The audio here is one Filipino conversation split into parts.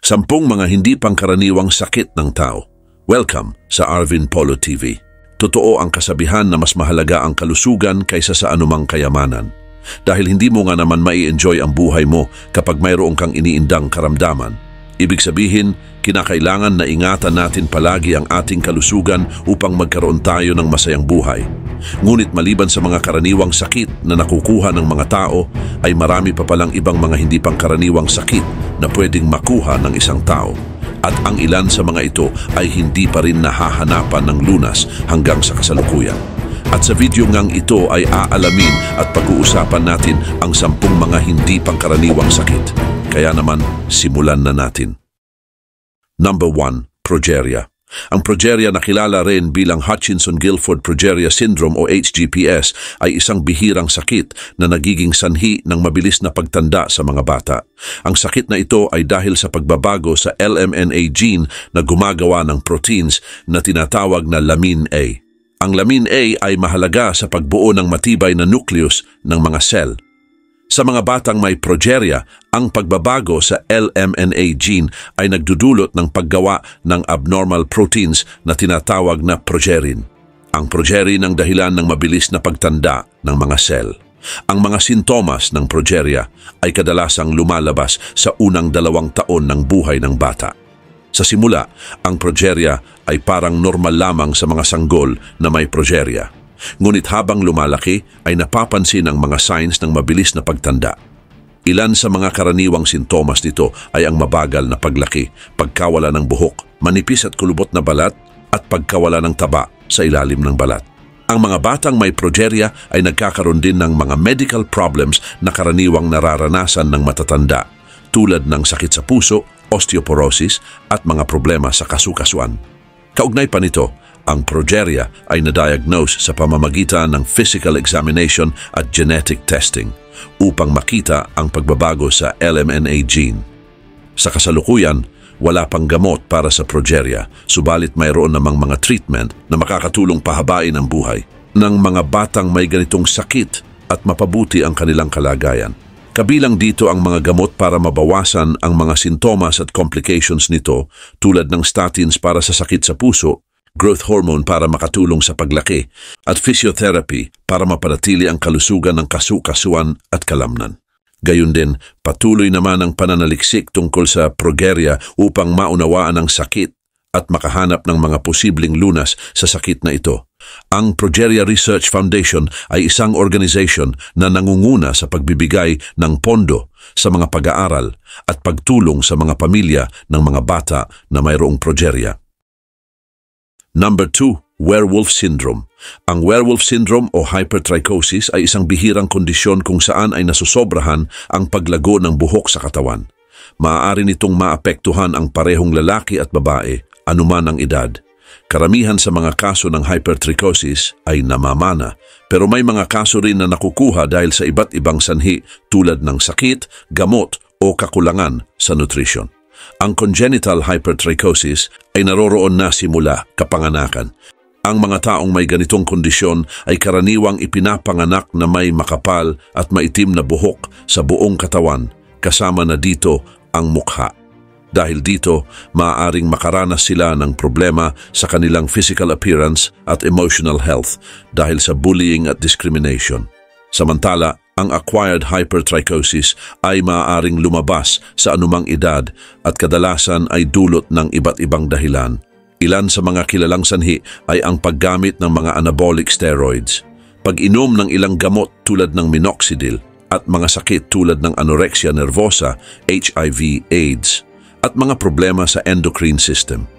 10 mga hindi pangkaraniwang sakit ng tao. Welcome sa Arvin Polo TV. Totoo ang kasabihan na mas mahalaga ang kalusugan kaysa sa anumang kayamanan. Dahil hindi mo nga naman mai-enjoy ang buhay mo kapag mayroong kang iniindang karamdaman. Ibig sabihin, kinakailangan na ingatan natin palagi ang ating kalusugan upang magkaroon tayo ng masayang buhay. Ngunit maliban sa mga karaniwang sakit na nakukuha ng mga tao, ay marami pa palang ibang mga hindi pangkaraniwang sakit na pwedeng makuha ng isang tao. At ang ilan sa mga ito ay hindi pa rin nahahanapan ng lunas hanggang sa kasalukuyan. At sa video ngang ito ay aalamin at pag-uusapan natin ang 10 mga hindi pangkaraniwang sakit. Kaya naman, simulan na natin. Number 1. Progeria. Ang progeria na kilala rin bilang Hutchinson-Gilford Progeria Syndrome o HGPS ay isang bihirang sakit na nagiging sanhi ng mabilis na pagtanda sa mga bata. Ang sakit na ito ay dahil sa pagbabago sa LMNA gene na gumagawa ng proteins na tinatawag na lamin A. Ang lamin A ay mahalaga sa pagbuo ng matibay na nucleus ng mga cell. Sa mga batang may progeria, ang pagbabago sa LMNA gene ay nagdudulot ng paggawa ng abnormal proteins na tinatawag na progerin. Ang progerin ang dahilan ng mabilis na pagtanda ng mga cell. Ang mga sintomas ng progeria ay kadalasang lumalabas sa unang 2 taon ng buhay ng bata. Sa simula, ang progeria ay parang normal lamang sa mga sanggol na may progeria. Ngunit habang lumalaki ay napapansin ang mga signs ng mabilis na pagtanda. Ilan sa mga karaniwang sintomas nito ay ang mabagal na paglaki, pagkawala ng buhok, manipis at kulubot na balat, at pagkawala ng taba sa ilalim ng balat. Ang mga batang may progeria ay nagkakaroon din ng mga medical problems na karaniwang nararanasan ng matatanda, tulad ng sakit sa puso, osteoporosis, at mga problema sa kasukasuan. Kaugnay pa nito, ang progeria ay na-diagnose sa pamamagitan ng physical examination at genetic testing upang makita ang pagbabago sa LMNA gene. Sa kasalukuyan, wala pang gamot para sa progeria, subalit mayroon namang mga treatment na makakatulong pahabain ang buhay ng mga batang may ganitong sakit at mapabuti ang kanilang kalagayan. Kabilang dito ang mga gamot para mabawasan ang mga sintomas at complications nito tulad ng statins para sa sakit sa puso, growth hormone para makatulong sa paglaki, at physiotherapy para mapanatili ang kalusugan ng kasukasuan at kalamnan. Gayun din, patuloy naman ang pananaliksik tungkol sa progeria upang maunawaan ang sakit at makahanap ng mga posibleng lunas sa sakit na ito. Ang Progeria Research Foundation ay isang organization na nangunguna sa pagbibigay ng pondo sa mga pag-aaral at pagtulong sa mga pamilya ng mga bata na mayroong progeria. Number 2. Werewolf Syndrome. Ang werewolf syndrome o hypertrichosis ay isang bihirang kondisyon kung saan ay nasusobrahan ang paglago ng buhok sa katawan. Maaari nitong maapektuhan ang parehong lalaki at babae, anuman ang edad. Karamihan sa mga kaso ng hypertrichosis ay namamana, pero may mga kaso rin na nakukuha dahil sa iba't ibang sanhi tulad ng sakit, gamot o kakulangan sa nutrition. Ang congenital hypertrichosis ay naroroon na simula kapanganakan. Ang mga taong may ganitong kondisyon ay karaniwang ipinapanganak na may makapal at maitim na buhok sa buong katawan, kasama na dito ang mukha. Dahil dito, maaaring makaranas sila ng problema sa kanilang physical appearance at emotional health dahil sa bullying at discrimination. Samantala, ang acquired hypertrichosis ay maaaring lumabas sa anumang edad at kadalasan ay dulot ng iba't ibang dahilan. Ilan sa mga kilalang sanhi ay ang paggamit ng mga anabolic steroids, pag-inom ng ilang gamot tulad ng minoxidil at mga sakit tulad ng anorexia nervosa, HIV/AIDS, at mga problema sa endocrine system.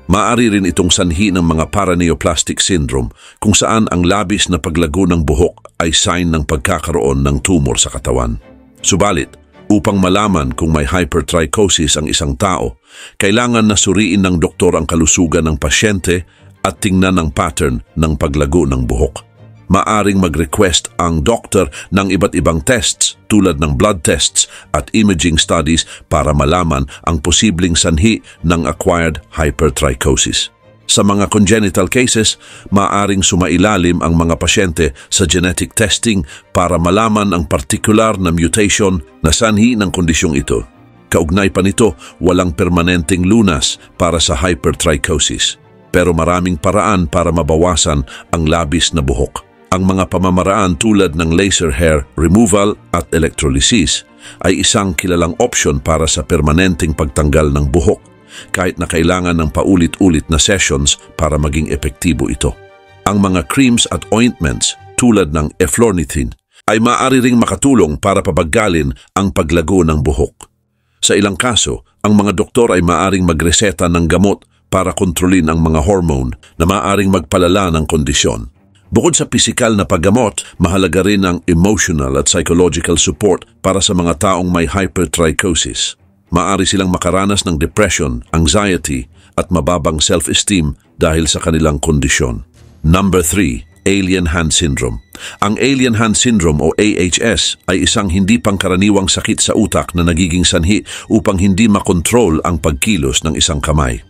Maaari rin itong sanhi ng mga paraneoplastic syndrome kung saan ang labis na paglago ng buhok ay sign ng pagkakaroon ng tumor sa katawan. Subalit, upang malaman kung may hypertrichosis ang isang tao, kailangan na suriin ng doktor ang kalusugan ng pasyente at tingnan ang pattern ng paglago ng buhok. Maaring mag-request ang doktor ng iba't ibang tests tulad ng blood tests at imaging studies para malaman ang posibleng sanhi ng acquired hypertrichosis. Sa mga congenital cases, maaring sumailalim ang mga pasyente sa genetic testing para malaman ang partikular na mutation na sanhi ng kondisyong ito. Kaugnay pa nito, walang permanenteng lunas para sa hypertrichosis. Pero maraming paraan para mabawasan ang labis na buhok. Ang mga pamamaraan tulad ng laser hair removal at electrolysis ay isang kilalang opsyon para sa permanenteng pagtanggal ng buhok, kahit na kailangan ng paulit-ulit na sessions para maging epektibo ito. Ang mga creams at ointments tulad ng eflornithine ay maaari ring makatulong para pabagalin ang paglago ng buhok. Sa ilang kaso, ang mga doktor ay maaaring magreseta ng gamot para kontrolin ang mga hormone na maaaring magpalala ng kondisyon. Bukod sa pisikal na paggamot, mahalaga rin ang emotional at psychological support para sa mga taong may hypertrichosis. Maaari silang makaranas ng depression, anxiety at mababang self-esteem dahil sa kanilang kondisyon. Number 3. Alien Hand Syndrome. Ang Alien Hand Syndrome o AHS ay isang hindi pangkaraniwang sakit sa utak na nagiging sanhi upang hindi makontrol ang pagkilos ng isang kamay.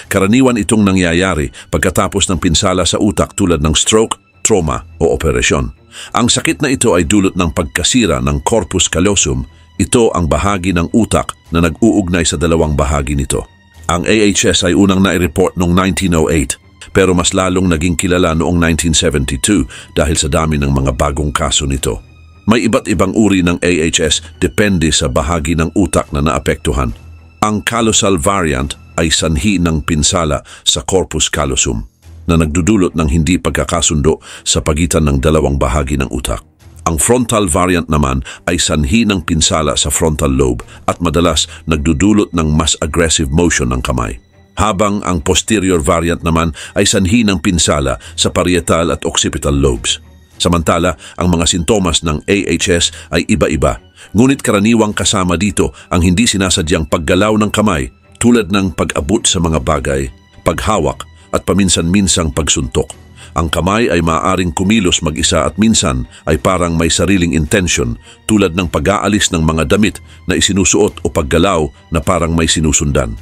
Karaniwan itong nangyayari pagkatapos ng pinsala sa utak tulad ng stroke, trauma o operasyon. Ang sakit na ito ay dulot ng pagkasira ng corpus callosum. Ito ang bahagi ng utak na nag-uugnay sa dalawang bahagi nito. Ang AHS ay unang nai-report noong 1908. Pero mas lalong naging kilala noong 1972 dahil sa dami ng mga bagong kaso nito. May iba't ibang uri ng AHS depende sa bahagi ng utak na naapektuhan. Ang callosal variant ay sanhi ng pinsala sa corpus callosum na nagdudulot ng hindi pagkakasundo sa pagitan ng dalawang bahagi ng utak. Ang frontal variant naman ay sanhi ng pinsala sa frontal lobe at madalas nagdudulot ng mas aggressive motion ng kamay. Habang ang posterior variant naman ay sanhi ng pinsala sa parietal at occipital lobes. Samantala, ang mga sintomas ng AHS ay iba-iba, ngunit karaniwang kasama dito ang hindi sinasadyang paggalaw ng kamay tulad ng pag-abot sa mga bagay, paghawak at paminsan-minsang pagsuntok. Ang kamay ay maaaring kumilos mag-isa at minsan ay parang may sariling intention tulad ng pag-aalis ng mga damit na isinusuot o paggalaw na parang may sinusundan.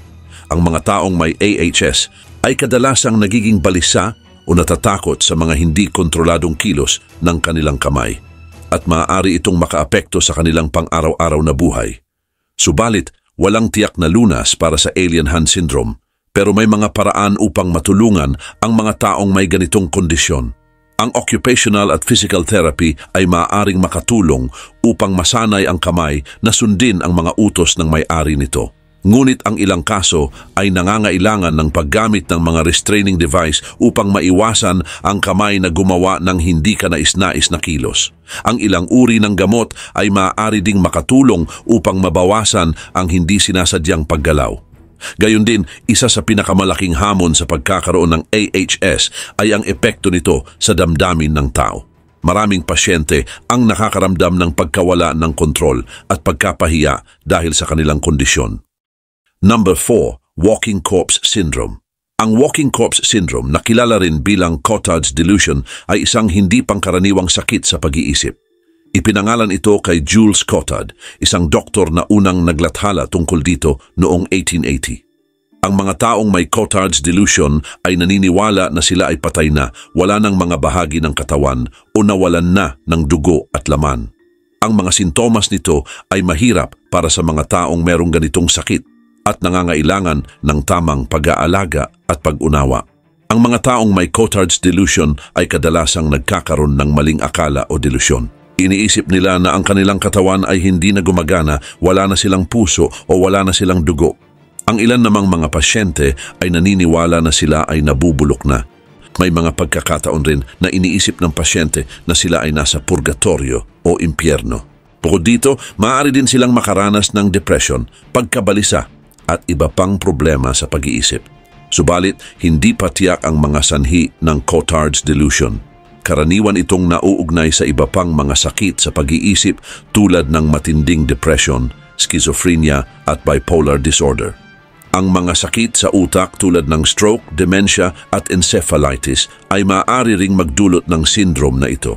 Ang mga taong may AHS ay kadalasang nagiging balisa o natatakot sa mga hindi kontroladong kilos ng kanilang kamay at maaari itong makaapekto sa kanilang pang-araw-araw na buhay. Subalit, walang tiyak na lunas para sa Alien Hand Syndrome, pero may mga paraan upang matulungan ang mga taong may ganitong kondisyon. Ang occupational at physical therapy ay maaaring makatulong upang masanay ang kamay na sundin ang mga utos ng may-ari nito. Ngunit ang ilang kaso ay nangangailangan ng paggamit ng mga restraining device upang maiwasan ang kamay na gumawa ng hindi kanais-nais na kilos. Ang ilang uri ng gamot ay maaari ding makatulong upang mabawasan ang hindi sinasadyang paggalaw. Gayon din, isa sa pinakamalaking hamon sa pagkakaroon ng AHS ay ang epekto nito sa damdamin ng tao. Maraming pasyente ang nakakaramdam ng pagkawala ng kontrol at pagkapahiya dahil sa kanilang kondisyon. Number 4. Walking Corpse Syndrome. Ang Walking Corpse Syndrome, na kilala rin bilang Cotard's Delusion, ay isang hindi pangkaraniwang sakit sa pag-iisip. Ipinangalan ito kay Jules Cotard, isang doktor na unang naglathala tungkol dito noong 1880. Ang mga taong may Cotard's Delusion ay naniniwala na sila ay patay na, wala ng mga bahagi ng katawan o nawalan na ng dugo at laman. Ang mga sintomas nito ay mahirap para sa mga taong merong ganitong sakit at nangangailangan ng tamang pag-aalaga at pag-unawa. Ang mga taong may Cotard's Delusion ay kadalasang nagkakaroon ng maling akala o delusyon. Iniisip nila na ang kanilang katawan ay hindi na gumagana, wala na silang puso o wala na silang dugo. Ang ilan namang mga pasyente ay naniniwala na sila ay nabubulok na. May mga pagkakataon rin na iniisip ng pasyente na sila ay nasa purgatorio o impyerno. Bukod dito, maaari din silang makaranas ng depression, pagkabalisa, at iba pang problema sa pag-iisip. Subalit, hindi pa tiyak ang mga sanhi ng Cotard's Delusion. Karaniwan itong nauugnay sa iba pang mga sakit sa pag-iisip tulad ng matinding depression, schizophrenia at bipolar disorder. Ang mga sakit sa utak tulad ng stroke, dementia at encephalitis ay maaari ring magdulot ng syndrome na ito.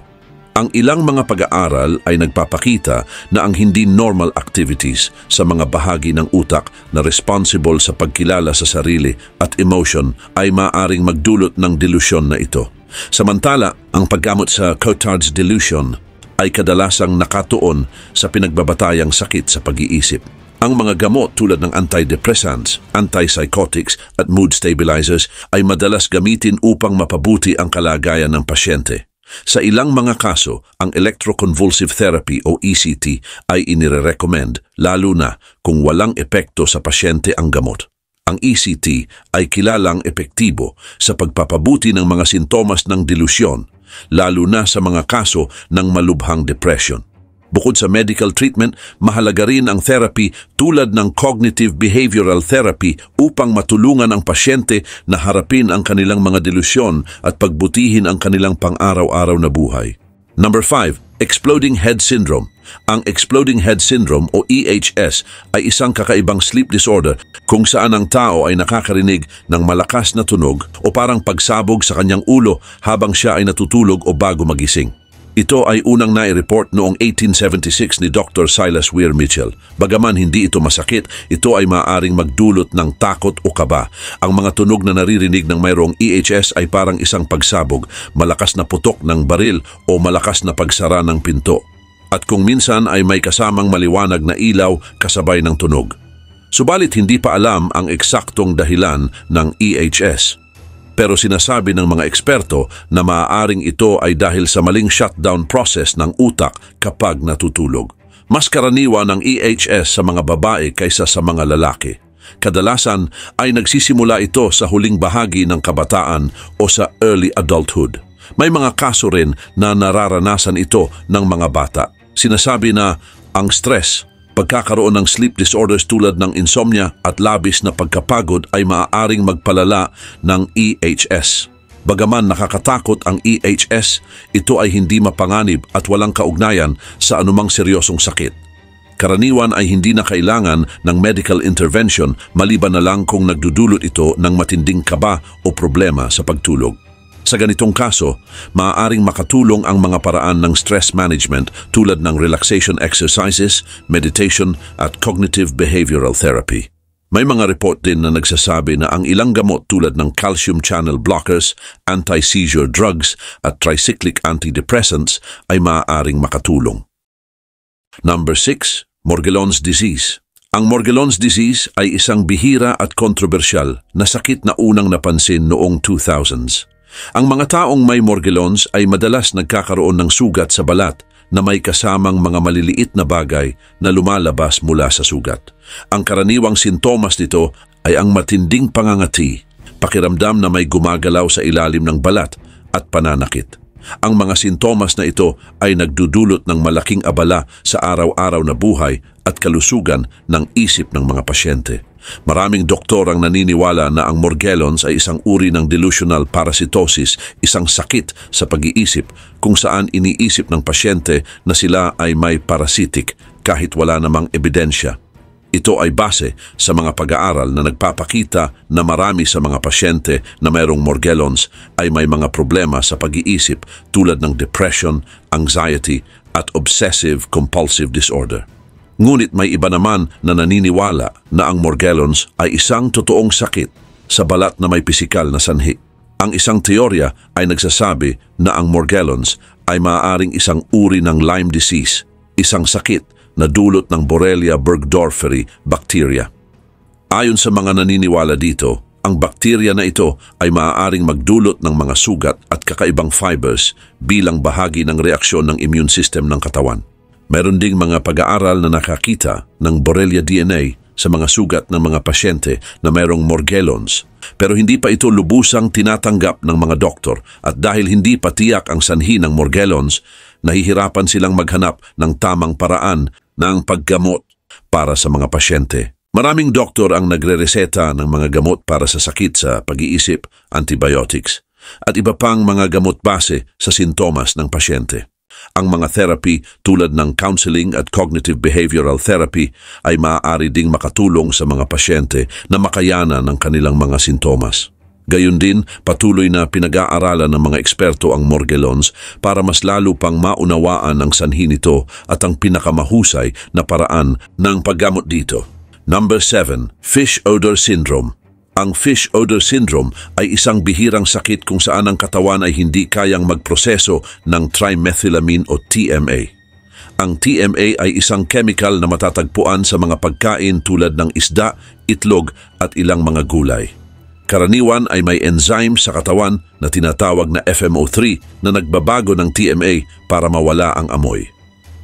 Ang ilang mga pag-aaral ay nagpapakita na ang hindi normal activities sa mga bahagi ng utak na responsible sa pagkilala sa sarili at emotion ay maaaring magdulot ng delusyon na ito. Samantala, ang paggamot sa Cotard's Delusion ay kadalasang nakatuon sa pinagbabatayang sakit sa pag-iisip. Ang mga gamot tulad ng antidepressants, antipsychotics at mood stabilizers ay madalas gamitin upang mapabuti ang kalagayan ng pasyente. Sa ilang mga kaso, ang electroconvulsive therapy o ECT ay inire-recommend lalo na kung walang epekto sa pasyente ang gamot. Ang ECT ay kilalang epektibo sa pagpapabuti ng mga sintomas ng delusyon, lalo na sa mga kaso ng malubhang depression. Bukod sa medical treatment, mahalaga rin ang therapy tulad ng cognitive behavioral therapy upang matulungan ang pasyente na harapin ang kanilang mga delusyon at pagbutihin ang kanilang pang-araw-araw na buhay. Number 5, Exploding Head Syndrome. Ang Exploding Head Syndrome o EHS ay isang kakaibang sleep disorder kung saan ang tao ay nakakarinig ng malakas na tunog o parang pagsabog sa kanyang ulo habang siya ay natutulog o bago magising. Ito ay unang nai-report noong 1876 ni Dr. Silas Weir Mitchell. Bagaman hindi ito masakit, ito ay maaaring magdulot ng takot o kaba. Ang mga tunog na naririnig ng mayroong EHS ay parang isang pagsabog, malakas na putok ng baril o malakas na pagsara ng pinto. At kung minsan ay may kasamang maliwanag na ilaw kasabay ng tunog. Subalit hindi pa alam ang eksaktong dahilan ng EHS. Pero sinasabi ng mga eksperto na maaaring ito ay dahil sa maling shutdown process ng utak kapag natutulog. Mas karaniwan ang EHS sa mga babae kaysa sa mga lalaki. Kadalasan ay nagsisimula ito sa huling bahagi ng kabataan o sa early adulthood. May mga kaso rin na nararanasan ito ng mga bata. Sinasabi na ang stress, pagkakaroon ng sleep disorders tulad ng insomnia at labis na pagkapagod ay maaaring magpalala ng EHS. Bagaman nakakatakot ang EHS, ito ay hindi mapanganib at walang kaugnayan sa anumang seryosong sakit. Karaniwan ay hindi na kailangan ng medical intervention maliban na lang kung nagdudulot ito ng matinding kaba o problema sa pagtulog. Sa ganitong kaso, maaaring makatulong ang mga paraan ng stress management tulad ng relaxation exercises, meditation at cognitive behavioral therapy. May mga report din na nagsasabi na ang ilang gamot tulad ng calcium channel blockers, anti-seizure drugs at tricyclic antidepressants ay maaaring makatulong. Number 6, Morgellons disease. Ang Morgellons disease ay isang bihira at kontrobersyal na sakit na unang napansin noong 2000s. Ang mga taong may Morgellons ay madalas nagkakaroon ng sugat sa balat na may kasamang mga maliliit na bagay na lumalabas mula sa sugat. Ang karaniwang sintomas nito ay ang matinding pangangati, pakiramdam na may gumagalaw sa ilalim ng balat at pananakit. Ang mga sintomas na ito ay nagdudulot ng malaking abala sa araw-araw na buhay at kalusugan ng isip ng mga pasyente. Maraming doktor ang naniniwala na ang Morgellons ay isang uri ng delusional parasitosis, isang sakit sa pag-iisip kung saan iniisip ng pasyente na sila ay may parasitic kahit wala namang ebidensya. Ito ay base sa mga pag-aaral na nagpapakita na marami sa mga pasyente na mayroong Morgellons ay may mga problema sa pag-iisip tulad ng depression, anxiety at obsessive-compulsive disorder. Ngunit may iba naman na naniniwala na ang Morgellons ay isang totoong sakit sa balat na may pisikal na sanhi. Ang isang teorya ay nagsasabi na ang Morgellons ay maaaring isang uri ng Lyme disease, isang sakit na dulot ng Borrelia burgdorferi bacteria. Ayon sa mga naniniwala dito, ang bakterya na ito ay maaaring magdulot ng mga sugat at kakaibang fibers bilang bahagi ng reaksyon ng immune system ng katawan. Meron ding mga pag-aaral na nakakita ng Borrelia DNA sa mga sugat ng mga pasyente na mayroong Morgellons, pero hindi pa ito lubusang tinatanggap ng mga doktor at dahil hindi pa tiyak ang sanhi ng Morgellons, nahihirapan silang maghanap ng tamang paraan ng paggamot para sa mga pasyente. Maraming doktor ang nagre-reseta ng mga gamot para sa sakit sa pag-iisip, antibiotics, at iba pang mga gamot base sa sintomas ng pasyente. Ang mga therapy tulad ng counseling at cognitive behavioral therapy ay maaari ding makatulong sa mga pasyente na makayanan ng kanilang mga sintomas. Gayun din, patuloy na pinag-aaralan ng mga eksperto ang Morgellons para mas lalo pang maunawaan ang sanhi nito at ang pinakamahusay na paraan ng paggamot dito. Number 7, Fish Odor Syndrome. Ang fish odor syndrome ay isang bihirang sakit kung saan ang katawan ay hindi kayang magproseso ng trimethylamine o TMA. Ang TMA ay isang chemical na matatagpuan sa mga pagkain tulad ng isda, itlog at ilang mga gulay. Karaniwan ay may enzyme sa katawan na tinatawag na FMO3 na nagbabago ng TMA para mawala ang amoy.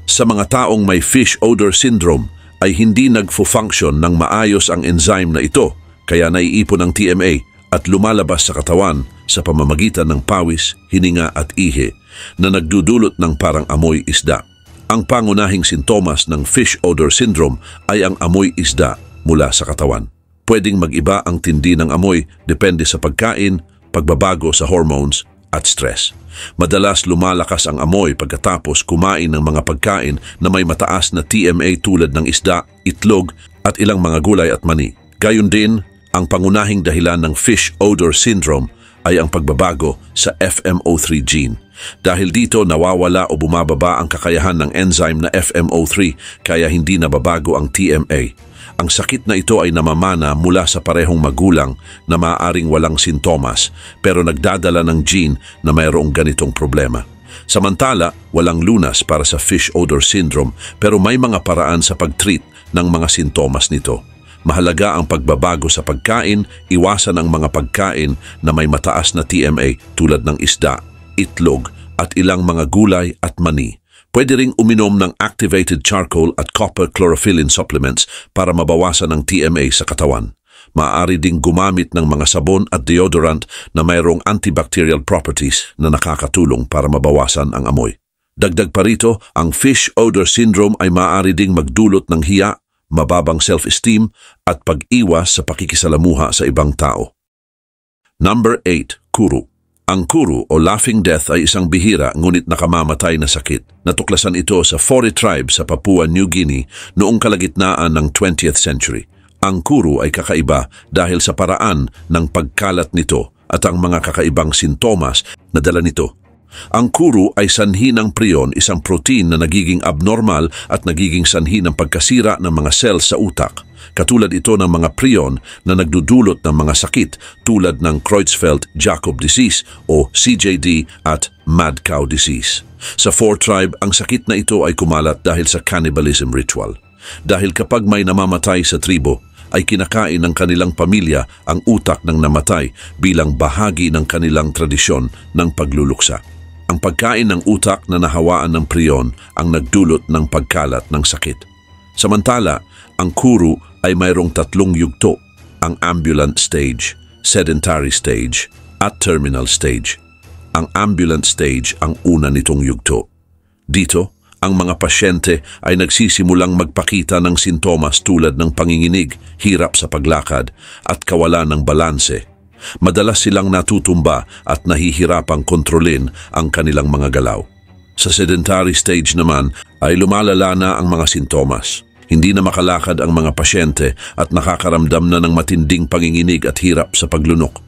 Sa mga taong may fish odor syndrome ay hindi nagfo-function ng maayos ang enzyme na ito, kaya naiipon ang TMA at lumalabas sa katawan sa pamamagitan ng pawis, hininga at ihi na nagdudulot ng parang amoy isda. Ang pangunahing sintomas ng fish odor syndrome ay ang amoy isda mula sa katawan. Pwedeng mag-iba ang tindi ng amoy depende sa pagkain, pagbabago sa hormones at stress. Madalas lumalakas ang amoy pagkatapos kumain ng mga pagkain na may mataas na TMA tulad ng isda, itlog at ilang mga gulay at mani. Gayon din, ang pangunahing dahilan ng fish odor syndrome ay ang pagbabago sa FMO3 gene. Dahil dito nawawala o bumababa ang kakayahan ng enzyme na FMO3 kaya hindi nababago ang TMA. Ang sakit na ito ay namamana mula sa parehong magulang na maaaring walang sintomas pero nagdadala ng gene na mayroong ganitong problema. Samantala, walang lunas para sa fish odor syndrome pero may mga paraan sa pag-treat ng mga sintomas nito. Mahalaga ang pagbabago sa pagkain, iwasan ang mga pagkain na may mataas na TMA tulad ng isda, itlog at ilang mga gulay at mani. Pwede ring uminom ng activated charcoal at copper chlorophyllin supplements para mabawasan ang TMA sa katawan. Maaari ding gumamit ng mga sabon at deodorant na mayroong antibacterial properties na nakakatulong para mabawasan ang amoy. Dagdag pa rito, ang fish odor syndrome ay maaari ding magdulot ng hiya, mababang self-esteem at pag-iwas sa pakikisalamuha sa ibang tao. Number 8. Kuru. Ang kuru o laughing death ay isang bihira ngunit nakamamatay na sakit. Natuklasan ito sa Fore tribe sa Papua New Guinea noong kalagitnaan ng 20th century. Ang kuru ay kakaiba dahil sa paraan ng pagkalat nito at ang mga kakaibang sintomas na dala nito. Ang kuru ay sanhi ng prion, isang protein na nagiging abnormal at nagiging sanhi ng pagkasira ng mga cells sa utak. Katulad ito ng mga prion na nagdudulot ng mga sakit tulad ng Creutzfeldt-Jakob disease o CJD at mad cow disease. Sa Fore tribe, ang sakit na ito ay kumalat dahil sa cannibalism ritual. Dahil kapag may namamatay sa tribo, ay kinakain ng kanilang pamilya ang utak ng namatay bilang bahagi ng kanilang tradisyon ng pagluluksa. Ang pagkain ng utak na nahawaan ng prion ang nagdulot ng pagkalat ng sakit. Samantala, ang kuru ay mayroong tatlong yugto, ang ambulant stage, sedentary stage, at terminal stage. Ang ambulant stage ang una nitong yugto. Dito, ang mga pasyente ay nagsisimulang magpakita ng sintomas tulad ng panginginig, hirap sa paglakad, at kawalan ng balanse. Madalas silang natutumba at nahihirapang kontrolin ang kanilang mga galaw. Sa sedentary stage naman ay lumalala na ang mga sintomas. Hindi na makalakad ang mga pasyente at nakakaramdam na ng matinding panginginig at hirap sa paglunok.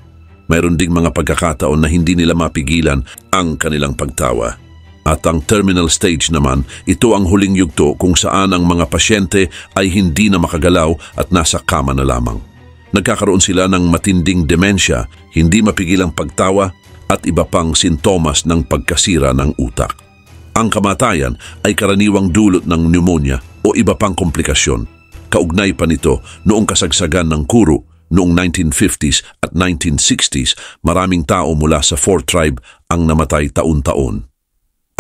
Mayroon ding mga pagkakataon na hindi nila mapigilan ang kanilang pagtawa. At ang terminal stage naman, ito ang huling yugto kung saan ang mga pasyente ay hindi na makagalaw at nasa kama na lamang. Nagkakaroon sila ng matinding demensya, hindi mapigilang pagtawa at iba pang sintomas ng pagkasira ng utak. Ang kamatayan ay karaniwang dulot ng pneumonia o iba pang komplikasyon. Kaugnay pa nito noong kasagsagan ng kuru noong 1950s at 1960s, maraming tao mula sa Fore tribe ang namatay taon-taon.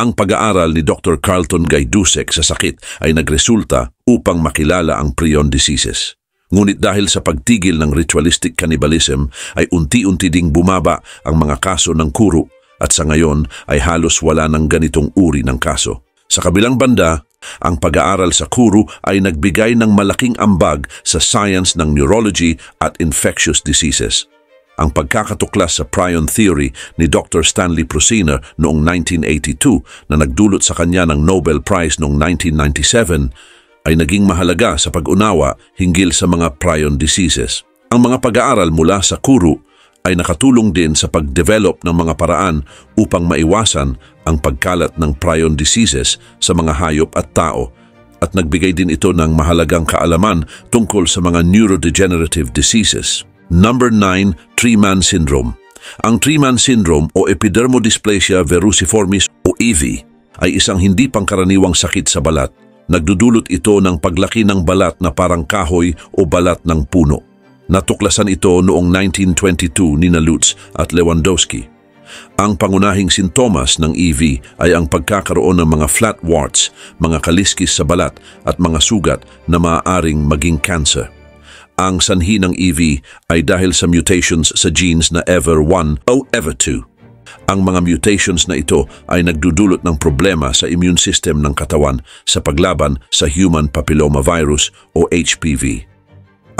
Ang pag-aaral ni Dr. Carlton Gajdusek sa sakit ay nagresulta upang makilala ang prion diseases. Ngunit dahil sa pagtigil ng ritualistic cannibalism ay unti-unti ding bumaba ang mga kaso ng kuru at sa ngayon ay halos wala ng ganitong uri ng kaso. Sa kabilang banda, ang pag-aaral sa kuru ay nagbigay ng malaking ambag sa science ng neurology at infectious diseases. Ang pagkakatuklas sa prion theory ni Dr. Stanley Prusiner noong 1982 na nagdulot sa kanya ng Nobel Prize noong 1997 ay naging mahalaga sa pag-unawa hinggil sa mga prion diseases. Ang mga pag-aaral mula sa kuru ay nakatulong din sa pag-develop ng mga paraan upang maiwasan ang pagkalat ng prion diseases sa mga hayop at tao at nagbigay din ito ng mahalagang kaalaman tungkol sa mga neurodegenerative diseases. Number 9. Three-Man Syndrome. Ang Three-Man Syndrome o Epidermodysplasia verruciformis o EV ay isang hindi pangkaraniwang sakit sa balat. Nagdudulot ito ng paglaki ng balat na parang kahoy o balat ng puno. Natuklasan ito noong 1922 ni Lutz at Lewandowski. Ang pangunahing sintomas ng EV ay ang pagkakaroon ng mga flat warts, mga kaliskis sa balat at mga sugat na maaaring maging cancer. Ang sanhi ng EV ay dahil sa mutations sa genes na EVER1 o EVER2. Ang mga mutations na ito ay nagdudulot ng problema sa immune system ng katawan sa paglaban sa human papillomavirus o HPV.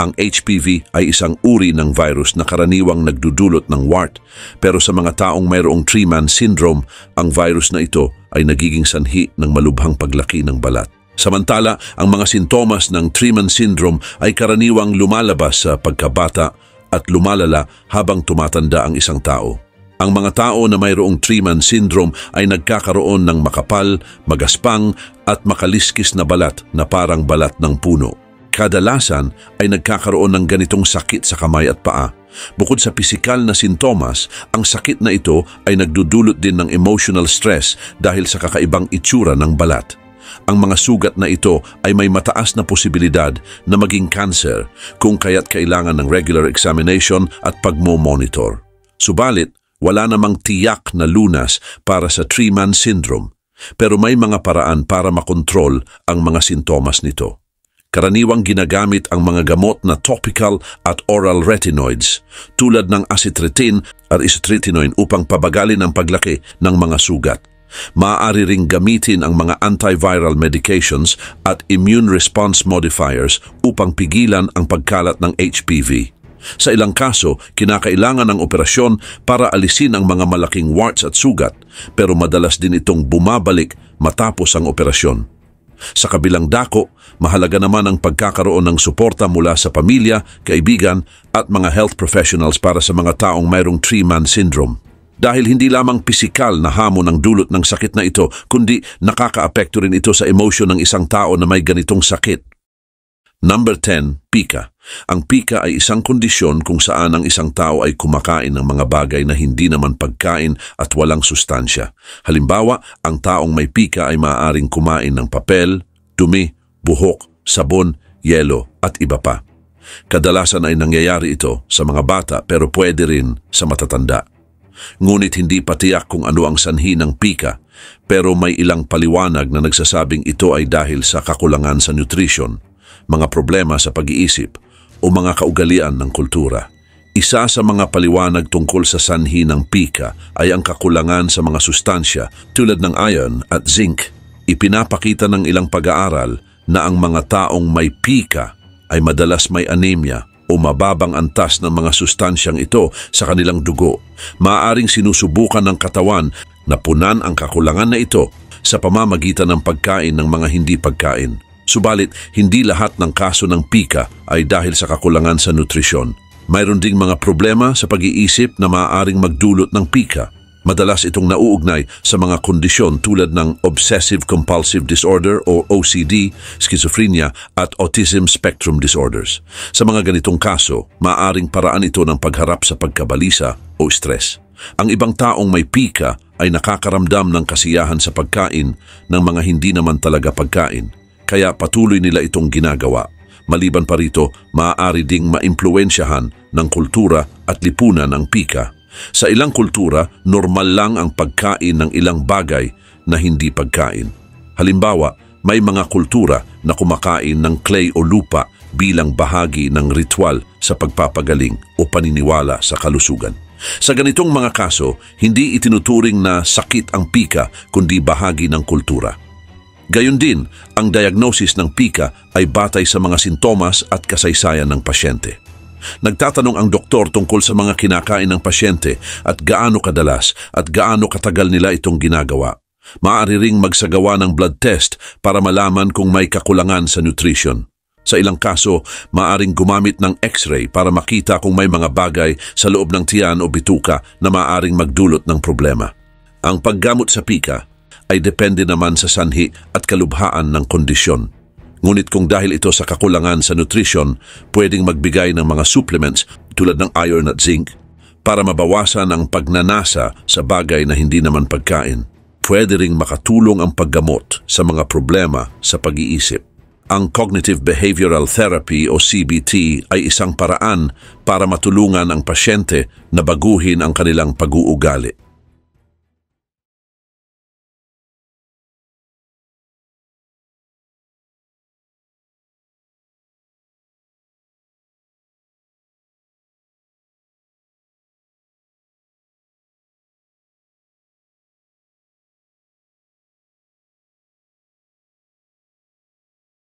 Ang HPV ay isang uri ng virus na karaniwang nagdudulot ng wart, pero sa mga taong mayroong Treeman syndrome, ang virus na ito ay nagiging sanhi ng malubhang paglaki ng balat. Samantala, ang mga sintomas ng Treeman syndrome ay karaniwang lumalabas sa pagkabata at lumalala habang tumatanda ang isang tao. Ang mga tao na mayroong Treeman syndrome ay nagkakaroon ng makapal, magaspang at makaliskis na balat na parang balat ng puno. Kadalasan ay nagkakaroon ng ganitong sakit sa kamay at paa. Bukod sa pisikal na sintomas, ang sakit na ito ay nagdudulot din ng emotional stress dahil sa kakaibang itsura ng balat. Ang mga sugat na ito ay may mataas na posibilidad na maging cancer, kung kaya't kailangan ng regular examination at pagmo-monitor. Subalit, wala namang tiyak na lunas para sa Treeman syndrome, pero may mga paraan para makontrol ang mga sintomas nito. Karaniwang ginagamit ang mga gamot na topical at oral retinoids tulad ng acitretin at isotretinoin upang pabagalin ang paglaki ng mga sugat. Maaari ring gamitin ang mga antiviral medications at immune response modifiers upang pigilan ang pagkalat ng HPV. Sa ilang kaso, kinakailangan ng operasyon para alisin ang mga malaking warts at sugat, pero madalas din itong bumabalik matapos ang operasyon. Sa kabilang dako, mahalaga naman ang pagkakaroon ng suporta mula sa pamilya, kaibigan at mga health professionals para sa mga taong mayroong Treeman syndrome. Dahil hindi lamang pisikal na hamon ang dulot ng sakit na ito, kundi nakakaapekto rin ito sa emosyon ng isang tao na may ganitong sakit. Number 10, pika. Ang pika ay isang kondisyon kung saan ang isang tao ay kumakain ng mga bagay na hindi naman pagkain at walang sustansya. Halimbawa, ang taong may pika ay maaaring kumain ng papel, dumi, buhok, sabon, yelo at iba pa. Kadalasan ay nangyayari ito sa mga bata pero pwede rin sa matatanda. Ngunit hindi pa tiyak kung ano ang sanhi ng pika, pero may ilang paliwanag na nagsasabing ito ay dahil sa kakulangan sa nutrition, mga problema sa pag-iisip o mga kaugalian ng kultura. Isa sa mga paliwanag tungkol sa sanhi ng pika ay ang kakulangan sa mga sustansya tulad ng iron at zinc. Ipinapakita ng ilang pag-aaral na ang mga taong may pika ay madalas may anemia o mababang antas ng mga sustansyang ito sa kanilang dugo. Maaaring sinusubukan ng katawan na punan ang kakulangan na ito sa pamamagitan ng pagkain ng mga hindi pagkain. Subalit, hindi lahat ng kaso ng pika ay dahil sa kakulangan sa nutrisyon. Mayroon ding mga problema sa pag-iisip na maaaring magdulot ng pika. Madalas itong nauugnay sa mga kondisyon tulad ng Obsessive-Compulsive Disorder o OCD, schizophrenia at Autism Spectrum Disorders. Sa mga ganitong kaso, maaaring paraan ito ng pagharap sa pagkabalisa o stress. Ang ibang taong may pika ay nakakaramdam ng kasiyahan sa pagkain ng mga hindi naman talaga pagkain. Kaya patuloy nila itong ginagawa. Maliban pa rito, maaari ding maimpluwensyahan ng kultura at lipunan ng pika. Sa ilang kultura, normal lang ang pagkain ng ilang bagay na hindi pagkain. Halimbawa, may mga kultura na kumakain ng clay o lupa bilang bahagi ng ritual sa pagpapagaling o paniniwala sa kalusugan. Sa ganitong mga kaso, hindi itinuturing na sakit ang pika kundi bahagi ng kultura. Gayon din, ang diagnosis ng pika ay batay sa mga sintomas at kasaysayan ng pasyente. Nagtatanong ang doktor tungkol sa mga kinakain ng pasyente at gaano kadalas at gaano katagal nila itong ginagawa. Maaari ring magsagawa ng blood test para malaman kung may kakulangan sa nutrition. Sa ilang kaso, maaaring gumamit ng X-ray para makita kung may mga bagay sa loob ng tiyan o bituka na maaaring magdulot ng problema. Ang paggamot sa pika ay depende naman sa sanhi at kalubhaan ng kondisyon. Ngunit kung dahil ito sa kakulangan sa nutrition, pwedeng magbigay ng mga supplements tulad ng iron at zinc para mabawasan ang pagnanasa sa bagay na hindi naman pagkain. pwede ring makatulong ang paggamot sa mga problema sa pag-iisip. Ang Cognitive Behavioral Therapy o CBT ay isang paraan para matulungan ang pasyente na baguhin ang kanilang pag-uugali.